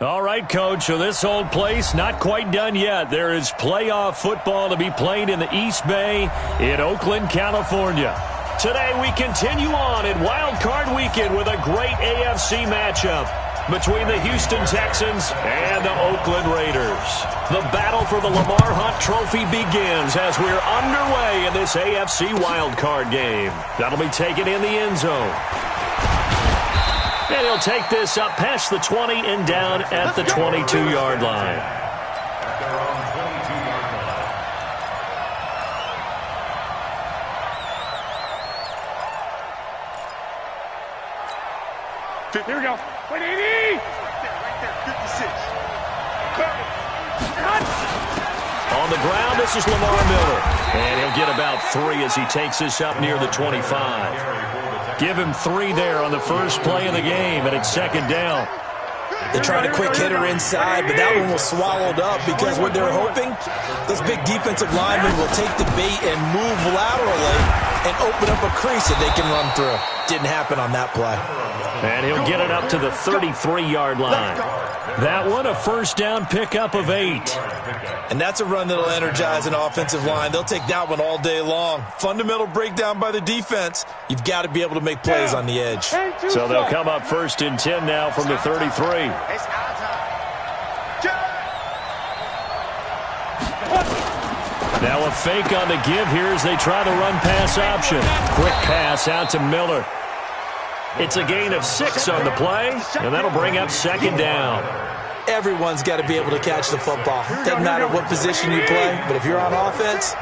All right, Coach, so this old place not quite done yet. There is playoff football to be played in the East Bay in Oakland, California. Today we continue on in Wild Card Weekend with a great AFC matchup between the Houston Texans and the Oakland Raiders. The battle for the Lamar Hunt Trophy begins as we're underway in this AFC Wild Card game. That'll be taken in the end zone. And he'll take this up past the 20 and down at the 22-yard line. Here we go. 180! Right there, 56. On the ground, this is Lamar Miller. And he'll get about 3 as he takes this up near the 25. Give him 3 there on the first play of the game, and it's second down. They tried a quick hitter inside, but that one was swallowed up because what they're hoping, those big defensive linemen will take the bait and move laterally and open up a crease that they can run through. Didn't happen on that play. And he'll get it up to the 33-yard line. That one, a first down pickup of 8. And that's a run that'll energize an offensive line. They'll take that one all day long. Fundamental breakdown by the defense. You've got to be able to make plays on the edge. So they'll come up first and 10 now from the 33. Now a fake on the give here as they try the run-pass option. Quick pass out to Miller. It's a gain of 6 on the play, and that'll bring up second down. Everyone's got to be able to catch the football. Doesn't matter what position you play, but if you're on offense,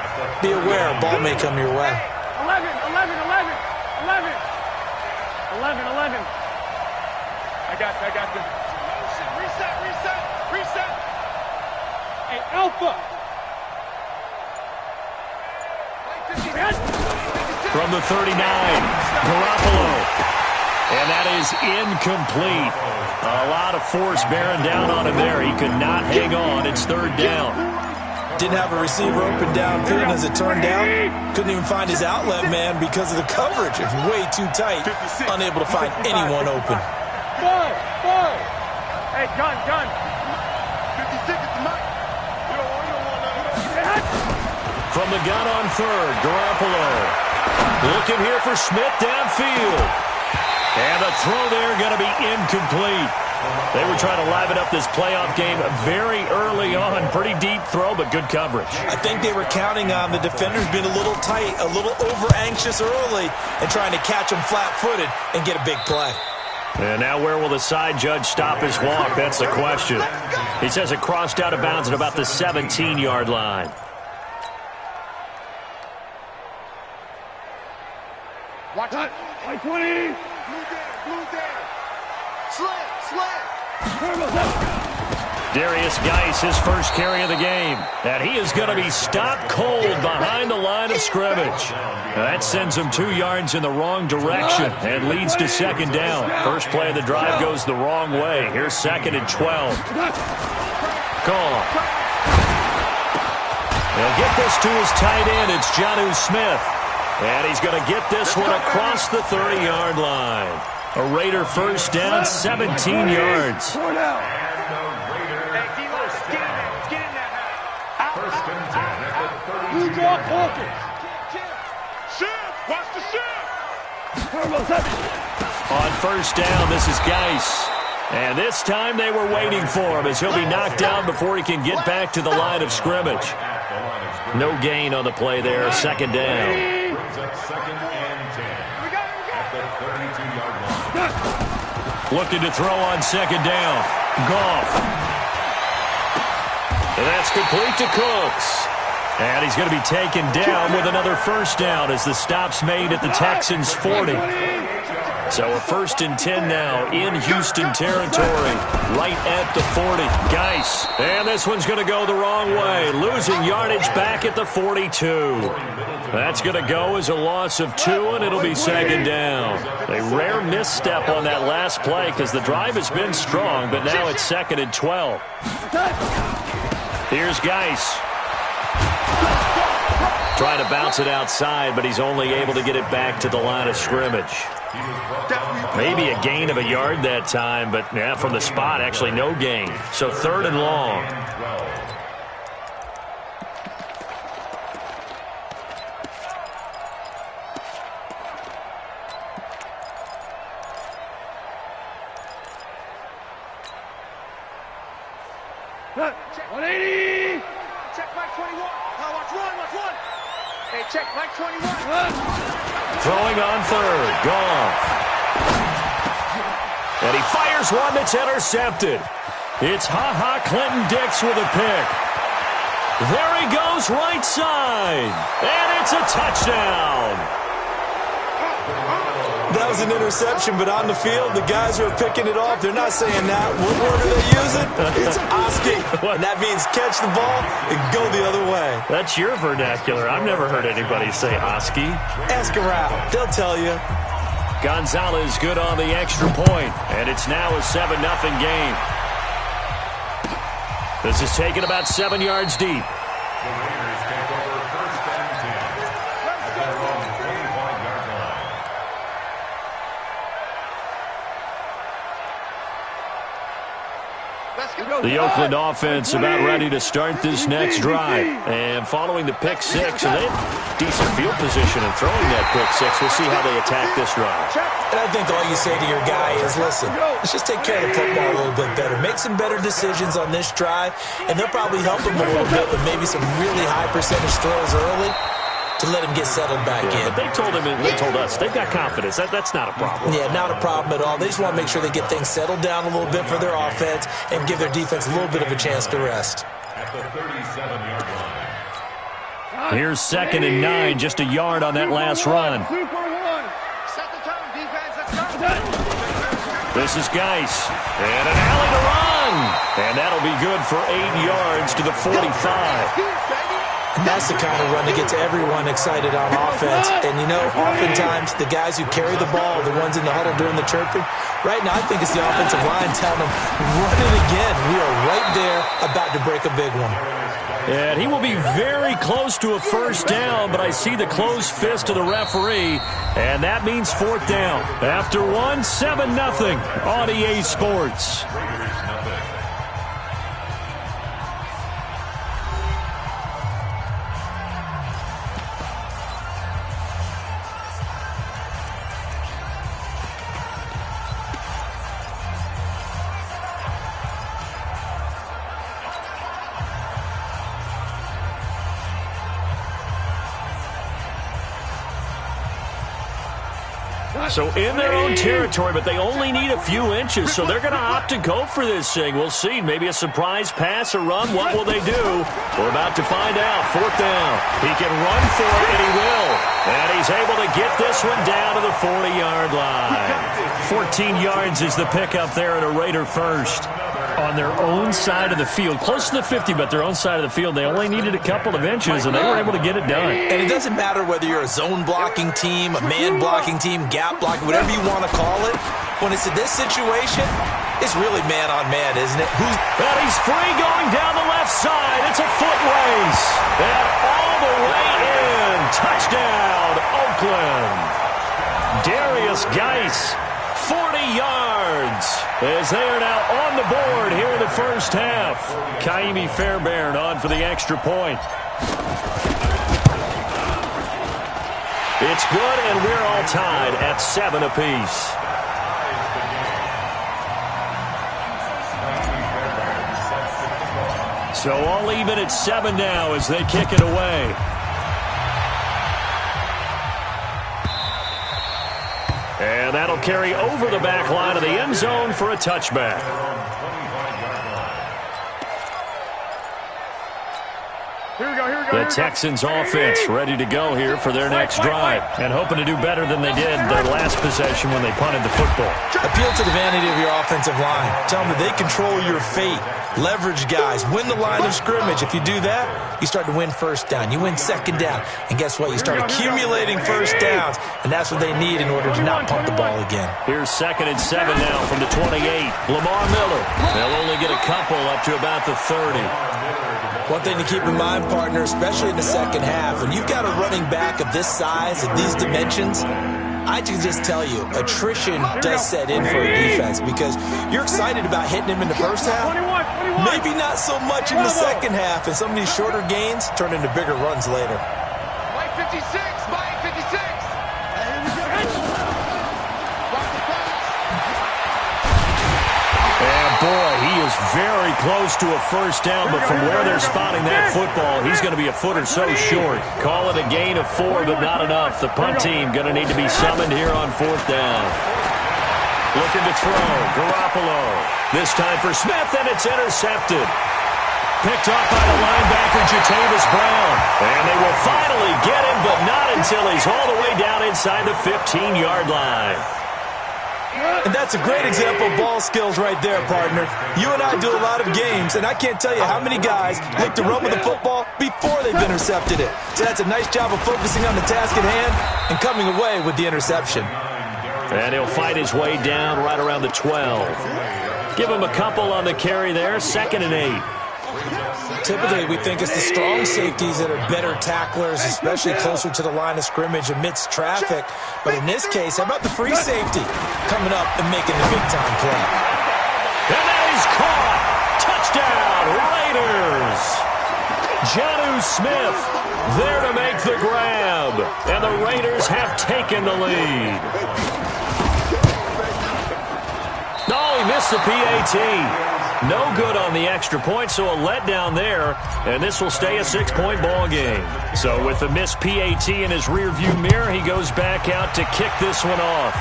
be aware a ball may come your way. 11. 11. I got this. Reset. Hey, Alpha. From the 39, Garoppolo. And that is incomplete. A lot of force bearing down on him there. He could not hang on. It's third down. Didn't have a receiver open downfield as it turned out. Couldn't even find his outlet man because of the coverage. It's way too tight. Unable to find anyone open. 5. Hey, gun. 56 at the mic. You don't want From the gun on third, Garoppolo. Looking here for Smith downfield. And the throw there going to be incomplete. They were trying to liven up this playoff game very early on. Pretty deep throw, but good coverage. I think they were counting on the defenders being a little tight, a little over-anxious early, and trying to catch them flat-footed and get a big play. And now where will the side judge stop his walk? That's the question. He says it crossed out of bounds at about the 17-yard line. Watch it. 20. Blue there. Slant. Darius Geis, his first carry of the game. And he is going to be stopped cold behind the line of scrimmage. That sends him 2 yards in the wrong direction and leads to second down. First play of the drive goes the wrong way. Here's second and 12. Gone. They'll get this to his tight end. It's Jonnu Smith. And he's going to get this one across the 30-yard line. A Raider first down, 17 yards. First and 10 at the 30. You draw focus. Watch the shift. On first down, this is Geis. And this time they were waiting for him as he'll be knocked down before he can get back to the line of scrimmage. No gain on the play there, second down. Second and 10 at the 32-yard line. Looking to throw on second down. Goff. And that's complete to Cooks. And he's going to be taken down with another first down as the stop's made at the Texans' 40. So a first and 10 now in Houston territory, right at the 40. Geis. And this one's going to go the wrong way, losing yardage back at the 42. That's going to go as a loss of 2, and it'll be second down. A rare misstep on that last play because the drive has been strong, but now it's second and 12. Here's Geis. Trying to bounce it outside, but he's only able to get it back to the line of scrimmage. Maybe a gain of a yard that time, but yeah, from the spot, actually no gain. So 3rd and long. Check 180. Check Mike 21. Watch run. Hey, check Mike 21. Throwing on 3rd. Goff. And he fires one that's intercepted. It's Ha-Ha Clinton-Dix with a pick. There he goes right side. And it's a touchdown. That was an interception, but on the field, the guys who are picking it off, they're not saying that. What word are they using? It's Oski. And that means catch the ball and go the other way. That's your vernacular. I've never heard anybody say Oski. Ask around. They'll tell you. Gonzalez good on the extra point, and it's now a 7-0 game. This is taken about 7 yards deep. The Raiders take over 1st and 10 at their own 25-yard line. The Oakland offense about ready to start this next drive. And following the pick 6, and they have decent field position in throwing that pick 6. We'll see how they attack this drive. And I think all you say to your guy is, listen, let's just take care of the football a little bit better. Make some better decisions on this drive, and they'll probably help him a little bit with maybe some really high percentage throws early to let him get settled back in. But they told him, and they told us, they've got confidence. That's not a problem. Yeah, not a problem at all. They just want to make sure they get things settled down a little bit for their offense and give their defense a little bit of a chance to rest. At the 37-yard line. Here's 2nd and 9, just a yard on that last run. Set the tone, defense. Let's go. This is Geis. And an alley to run. And that'll be good for 8 yards to the 45. And that's the kind of run that gets everyone excited on offense. And, you know, oftentimes the guys who carry the ball, the ones in the huddle doing the chirping, right now I think it's the offensive line telling them, run it again. We are right there about to break a big one. And he will be very close to a 1st down, but I see the closed fist of the referee, and that means 4th down. After 7-0 on EA Sports. So in their own territory, but they only need a few inches, so they're going to opt to go for this thing. We'll see. Maybe a surprise pass or run. What will they do? We're about to find out. 4th down. He can run for it, and he will. And he's able to get this one down to the 40-yard line. 14 yards is the pickup there at a Raider first. On their own side of the field. Close to the 50, but their own side of the field. They only needed a couple of inches, and they were able to get it done. And it doesn't matter whether you're a zone blocking team, a man blocking team, gap blocking, whatever you want to call it. When it's in this situation, it's really man-on-man, isn't it? And he's free going down the left side. It's a foot race. And all the way in. Touchdown, Oakland. Darius Geis, 40 yards. As they are now on the board here in the first half. Kaimi Fairbairn on for the extra point. It's good, and we're all tied at 7 apiece. So all even at 7 now as they kick it away. And that'll carry over the back line of the end zone for a touchback. Here we go. The Texans offense ready to go here for their next drive and hoping to do better than they did their last possession when they punted the football. Appeal to the vanity of your offensive line. Tell them that they control your fate. Leverage guys. Win the line of scrimmage. If you do that, you start to win 1st down. You win 2nd down. And guess what? You start accumulating 1st downs. And that's what they need in order to not pump the ball again. Here's 2nd and 7 now from the 28. Lamar Miller. They'll only get a couple up to about the 30. One thing to keep in mind, partner, especially in the second half, when you've got a running back of this size, of these dimensions, I can just tell you, attrition does set in for a defense because you're excited about hitting him in the first half. Maybe not so much in the second half, and some of these shorter gains turn into bigger runs later. Mike 56, Mike 56. And boy, he is very close to a first down, but from where they're spotting that football, he's going to be a foot or so short. Call it a gain of 4, but not enough. The punt team going to need to be summoned here on 4th down. Looking to throw, Garoppolo. This time for Smith, and it's intercepted. Picked up by the linebacker, Jatavis Brown. And they will finally get him, but not until he's all the way down inside the 15-yard line. And that's a great example of ball skills right there, partner. You and I do a lot of games, and I can't tell you how many guys look to run with the football before they've intercepted it. So that's a nice job of focusing on the task at hand and coming away with the interception. And he'll fight his way down right around the 12. Give him a couple on the carry there, 2nd and 8. Typically, we think it's the strong safeties that are better tacklers, especially closer to the line of scrimmage amidst traffic. But in this case, how about the free safety coming up and making the big-time play? And that is caught. Touchdown, Raiders. Jonnu Smith there to make the grab. And the Raiders have taken the lead. No, he missed the PAT. No good on the extra point, so a letdown there, and this will stay a 6-point ball game. So with the missed PAT in his rearview mirror, he goes back out to kick this one off.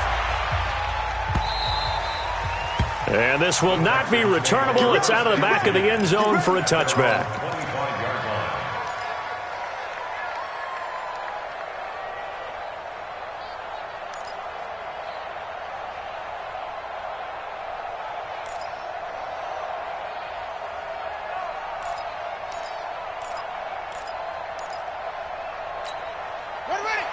And this will not be returnable. It's out of the back of the end zone for a touchback.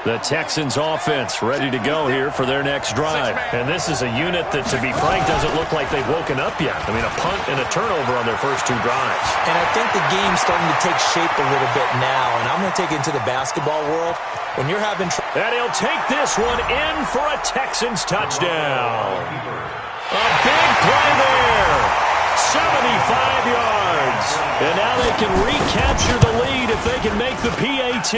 The Texans offense ready to go here for their next drive. And this is a unit that, to be frank, doesn't look like they've woken up yet. I mean, a punt and a turnover on their first 2 drives. And I think the game's starting to take shape a little bit now. And I'm going to take it into the basketball world. When you're having and he'll take this one in for a Texans touchdown. A big play there. 75 yards. And now they can recapture the lead if they can make the PAT.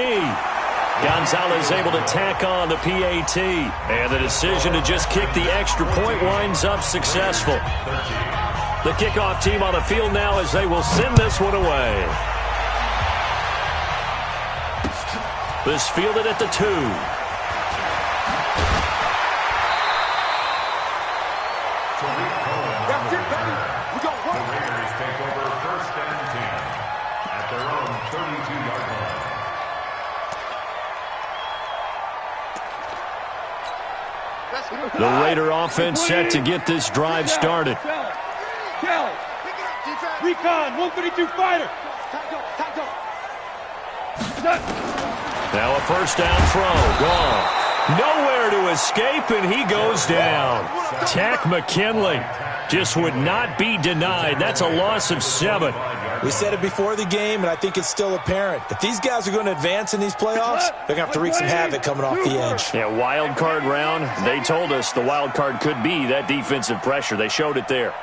Gonzalez able to tack on the PAT. And the decision to just kick the extra point winds up successful. The kickoff team on the field now as they will send this one away. This fielded at the 2. The Raiders take over 1st and 10 at their own 32-yard line. The Raider offense set to get this drive started. Recon, 132 fighter. Now a first down throw. Gone. Nowhere to escape, and he goes down. Tack McKinley just would not be denied. That's a loss of 7. We said it before the game, and I think it's still apparent. If these guys are going to advance in these playoffs, they're going to have to wreak some havoc coming off the edge. Yeah, wild card round. They told us the wild card could be that defensive pressure. They showed it there.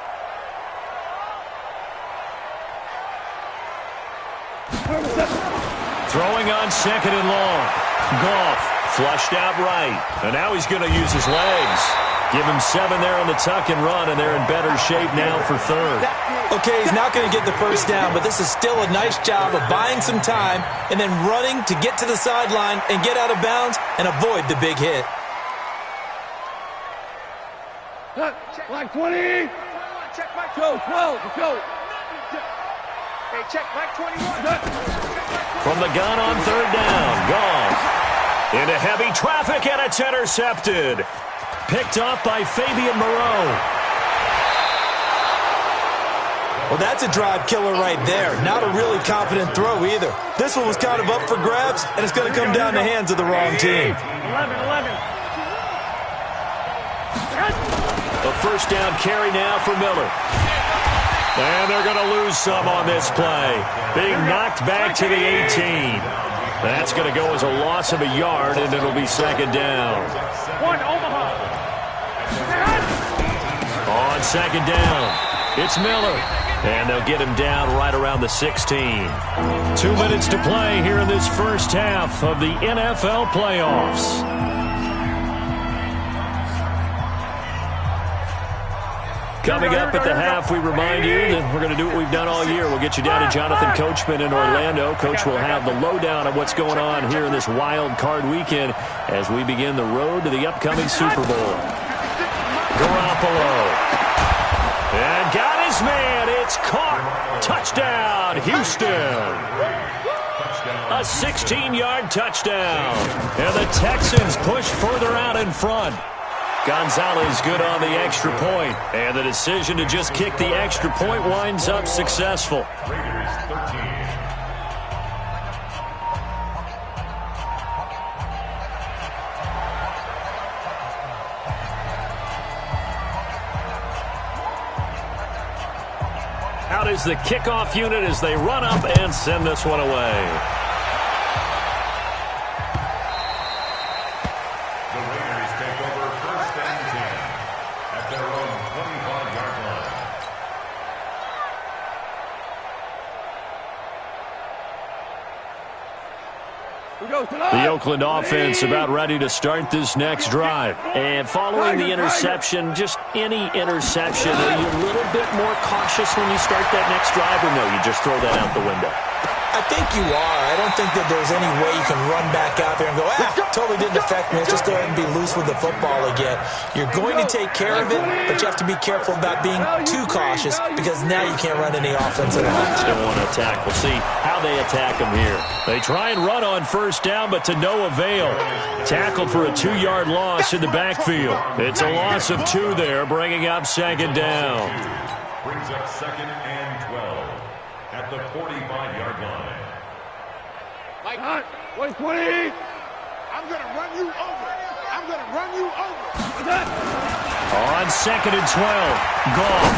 Throwing on 2nd and long. Goff flushed out right. And now he's going to use his legs. Give him 7 there on the tuck and run, and they're in better shape now for 3rd. Okay, he's not going to get the first down, but this is still a nice job of buying some time and then running to get to the sideline and get out of bounds and avoid the big hit. Like 20. Check Mike 12. Let's go. Hey, check Mike 21. From the gun on 3rd down. Goff into heavy traffic, and it's intercepted. Picked up by Fabian Moreau. Well, that's a drive killer right there. Not a really confident throw either. This one was kind of up for grabs, and it's going to come down the hands of the wrong team. 11. A first down carry now for Miller. And they're going to lose some on this play. Being knocked back to the 18. That's going to go as a loss of a yard, and it'll be second down. One, Omaha. On second down, it's Miller. And they'll get him down right around the 16. 2 minutes to play here in this first half of the NFL playoffs. Coming up at the half, we remind you that we're going to do what we've done all year. We'll get you down to Jonathan Coachman in Orlando. Coach will have the lowdown of what's going on here in this wild card weekend as we begin the road to the upcoming Super Bowl. Garoppolo. And got his man. It's caught. Touchdown, Houston. A 16-yard touchdown. And the Texans push further out in front. Gonzalez good on the extra point. And the decision to just kick the extra point winds up successful. Raiders 13. Out is the kickoff unit as they run up and send this one away. The Raiders take over first and 10 at their own 25-yard line. The Oakland offense about ready to start this next drive. And following the interception, just any interception, are you a little bit more cautious when you start that next drive, or no, you just throw that out the window? I think you are. I don't think that there's any way you can run back out there and go, totally didn't affect me. Let's just go ahead and be loose with the football again. You're going to take care of it, but you have to be careful about being too cautious because now you can't run any offense at all. Still want to attack. We'll see how they attack them here. They try and run on first down, but to no avail. Tackled for a 2-yard loss in the backfield. It's a loss of 2 there, bringing up second down. Brings up second and 12 at the 45-yard line. Mike, 120. I'm going to run you over. I'm going to run you over. On second and 12, Goff.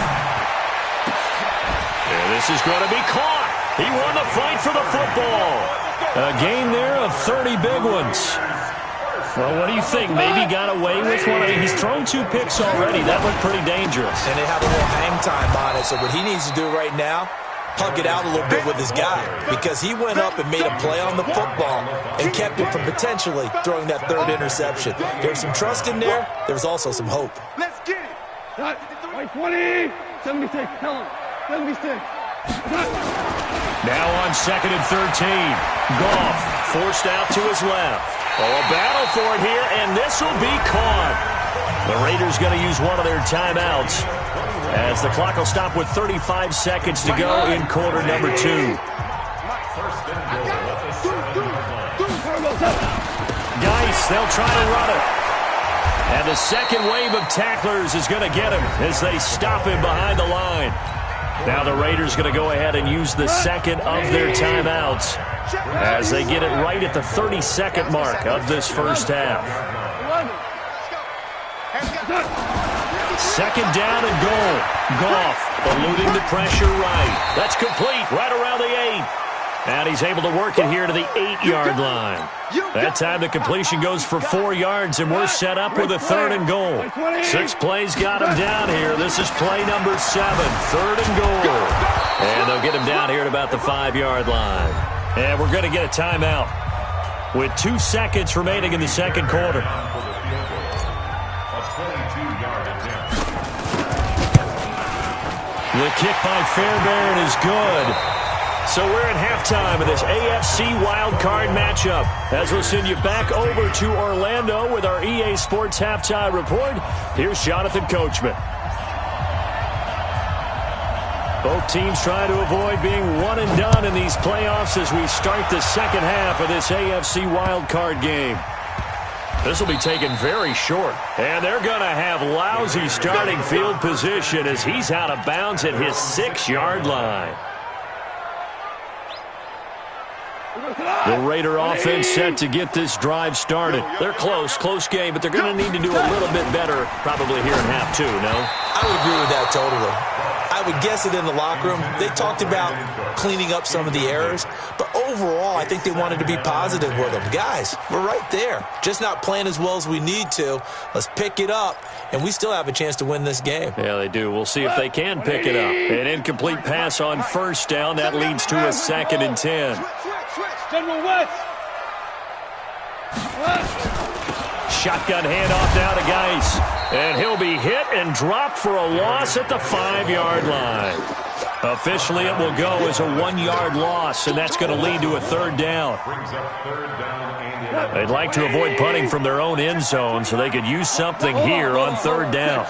And this is going to be caught. He won the fight for the football. A game there of 30 big ones. Well, what do you think? Maybe got away with one? I mean, he's thrown 2 picks already. That looked pretty dangerous. And they have a little hang time on it, so what he needs to do right now, hug it out a little bit with his guy because he went up and made a play on the football and kept him from potentially throwing that 3rd interception. There's some trust in there. There's also some hope. Let's get it. 20. 76. Tell him. 76. Now on second and 13. Goff forced out to his left. Oh, a battle for it here, and this will be caught. The Raiders going to use one of their timeouts as the clock will stop with 35 seconds to go in quarter number 2. First and goal at the 7-yard line. Geis, they'll try to run it. And the second wave of tacklers is going to get him as they stop him behind the line. Now the Raiders going to go ahead and use the second of their timeouts as they get it right at the 30-second mark of this first half. Second down and goal. Goff eluding the pressure right. That's complete right around the 8. And he's able to work it here to the 8-yard line. That time the completion goes for 4 yards, and we're set up with a 3rd and goal. 6 plays got him down here. This is play number 7, 3rd and goal. And they'll get him down here at about the 5-yard line. And we're going to get a timeout with 2 seconds remaining in the second quarter. The kick by Fairbairn is good. So we're at halftime of this AFC wildcard matchup. As we'll send you back over to Orlando with our EA Sports Halftime Report, here's Jonathan Coachman. Both teams trying to avoid being one and done in these playoffs as we start the second half of this AFC wildcard game. This will be taken very short, and they're going to have lousy starting field position as he's out of bounds at his 6-yard line. The Raider offense set to get this drive started. They're close game, but they're going to need to do a little bit better probably here in half 2, no? I would agree with that totally. I would guess that in the locker room, they talked about cleaning up some of the errors, but overall, I think they wanted to be positive with them. Guys, we're right there. Just not playing as well as we need to. Let's pick it up, and we still have a chance to win this game. Yeah, they do. We'll see if they can pick it up. An incomplete pass on first down. That leads to a 2nd and 10. General West. Shotgun handoff now to Geis. And he'll be hit and dropped for a loss at the 5-yard line. Officially, it will go as a 1-yard loss, and that's going to lead to a 3rd down. They'd like to avoid punting from their own end zone so they could use something here on 3rd down.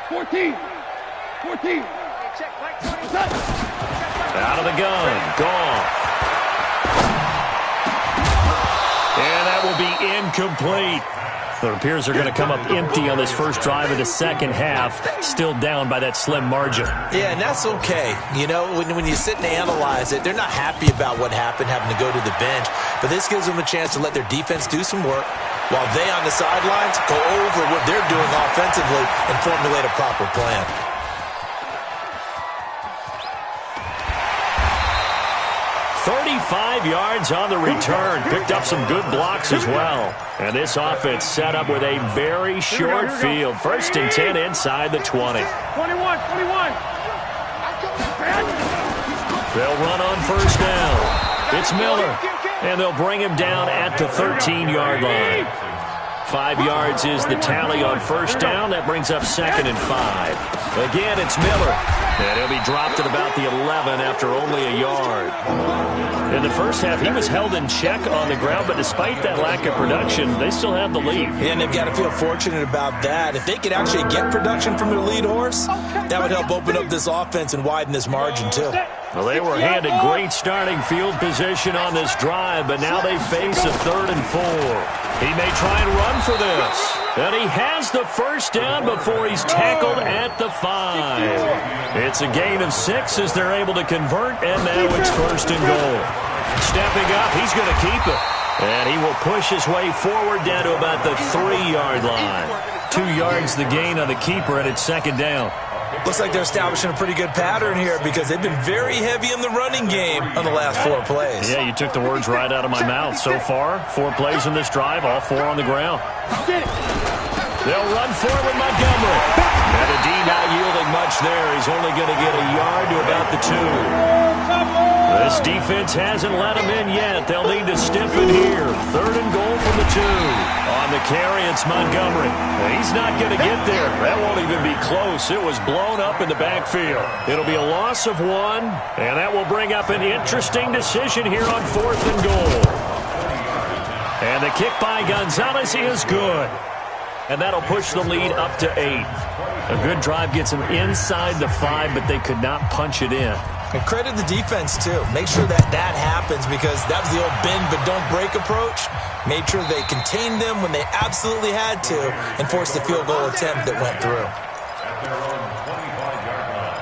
14. Out of the gun. Goff. And that will be incomplete. It appears they're going to come up empty on this first drive of the second half, still down by that slim margin. Yeah, and that's okay. You know, when you sit and analyze it, they're not happy about what happened, having to go to the bench. But this gives them a chance to let their defense do some work while they on the sidelines go over what they're doing offensively and formulate a proper plan. "35 yards on the return. Picked up some good blocks as well. And this offense set up with a very short field. 1st and 10 inside the 20. 21. They'll run on first down. It's Miller. And they'll bring him down at the 13-yard line. 5 yards is the tally on first down. That brings up 2nd and 5. Again, it's Miller. And he'll be dropped at about the 11 after only a yard. In the first half, he was held in check on the ground, but despite that lack of production, they still have the lead. And they've got to feel fortunate about that. If they could actually get production from their lead horse, that would help open up this offense and widen this margin, too. Well, they were handed great starting field position on this drive, but now they face a 3rd and 4. He may try and run for this. And he has the first down before he's tackled at the 5. It's a gain of 6 as they're able to convert, and now it's 1st and goal. Stepping up, he's going to keep it. And he will push his way forward down to about the 3-yard line. 2 yards the gain on the keeper, and it's 2nd down. Looks like they're establishing a pretty good pattern here because they've been very heavy in the running game on the last 4 plays. Yeah, you took the words right out of my mouth. So far, 4 plays in this drive, all 4 on the ground. They'll run for it with Montgomery. And the D not yielding much there. He's only going to get a yard to about the 2. This defense hasn't let him in yet. They'll need to stiffen here. 3rd and goal from the 2. On the carry, it's Montgomery. He's not going to get there. That won't even be close. It was blown up in the backfield. It'll be a loss of 1, and that will bring up an interesting decision here on 4th and goal. And the kick by Gonzalez is good. And that'll push the lead up to 8. A good drive gets them inside the 5, but they could not punch it in. And credit the defense, too. Make sure that happens because that was the old bend but don't break approach. Made sure they contained them when they absolutely had to and forced the field goal attempt that went through. At their own 25-yard line.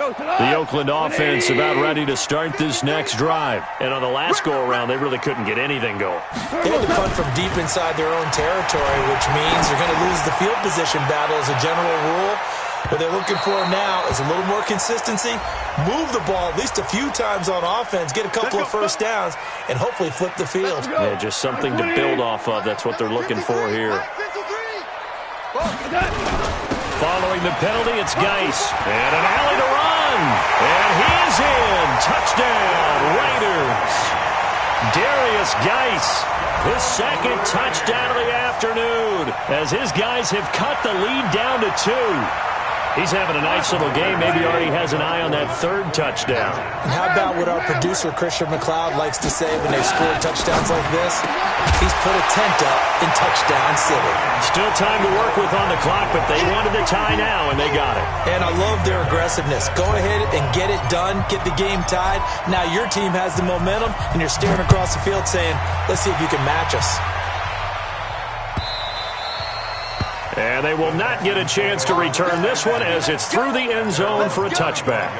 The Oakland offense about ready to start this next drive. And on the last go-around, they really couldn't get anything going. They had to punt from deep inside their own territory, which means they're going to lose the field position battle as a general rule. What they're looking for now is a little more consistency, move the ball at least a few times on offense, get a couple of first downs, and hopefully flip the field. Yeah, just something to build off of. That's what they're looking for here. Following the penalty, it's Geis. And an alley to run. And he's in. Touchdown, Raiders. Darius Geis, his 2nd touchdown of the afternoon, as his guys have cut the lead down to 2. He's having a nice little game. Maybe already has an eye on that 3rd touchdown. And how about what our producer, Christian McLeod, likes to say when they score touchdowns like this? He's put a tent up in Touchdown City. Still time to work with on the clock, but they wanted the tie now, and they got it. And I love their aggressiveness. Go ahead and get it done. Get the game tied. Now your team has the momentum, and you're staring across the field saying, let's see if you can match us. And they will not get a chance to return this one as it's through the end zone for a touchback.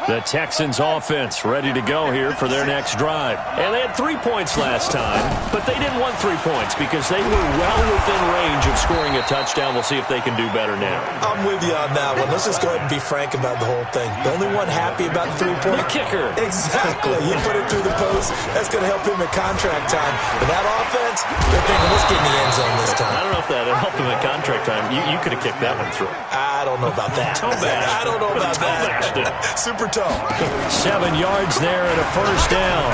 The Texans offense ready to go here for their next drive. And they had 3 points last time, but they didn't want 3 points because they were well within range of scoring a touchdown. We'll see if they can do better now. I'm with you on that one. Let's just go ahead and be frank about the whole thing. The only one happy about the 3-point? The kicker. Exactly. You put it through the post. That's going to help him at contract time. But that offense, they're thinking, let's get in the end zone this time. I don't know if that helped him at contract time. You could have kicked that one through. I don't know about that. I don't know about that. Super tough. 7 yards there and a first down.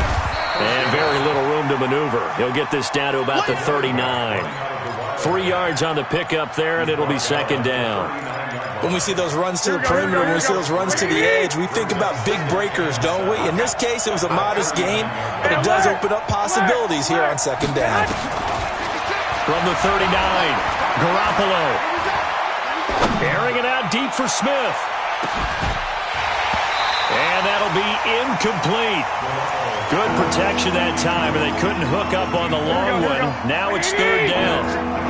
And very little room to maneuver. He'll get this down to about the 39. 3 yards on the pickup there, and it'll be second down. When we see those runs to the perimeter, when we see those runs to the edge, we think about big breakers, don't we? In this case, it was a modest gain, but it does open up possibilities here on second down. From the 39, Garoppolo. Airing it out deep for Smith. And that'll be incomplete. Good protection that time, and they couldn't hook up on the long one. Now it's third down.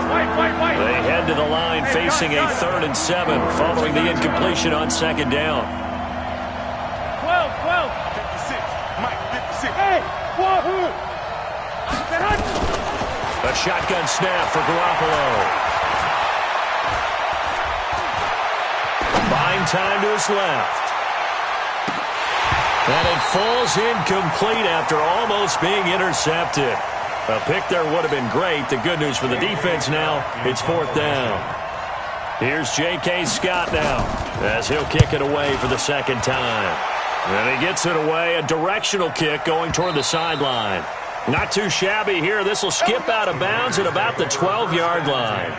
They head to the line facing a 3rd and 7 following the incompletion on second down. 12. 56. Mike, 56. Hey, wahoo! A shotgun snap for Garoppolo. Buying time to his left. And it falls incomplete after almost being intercepted. A pick there would have been great. The good news for the defense now, it's 4th down. Here's J.K. Scott now as he'll kick it away for the second time. And he gets it away, a directional kick going toward the sideline. Not too shabby here. This will skip out of bounds at about the 12-yard line.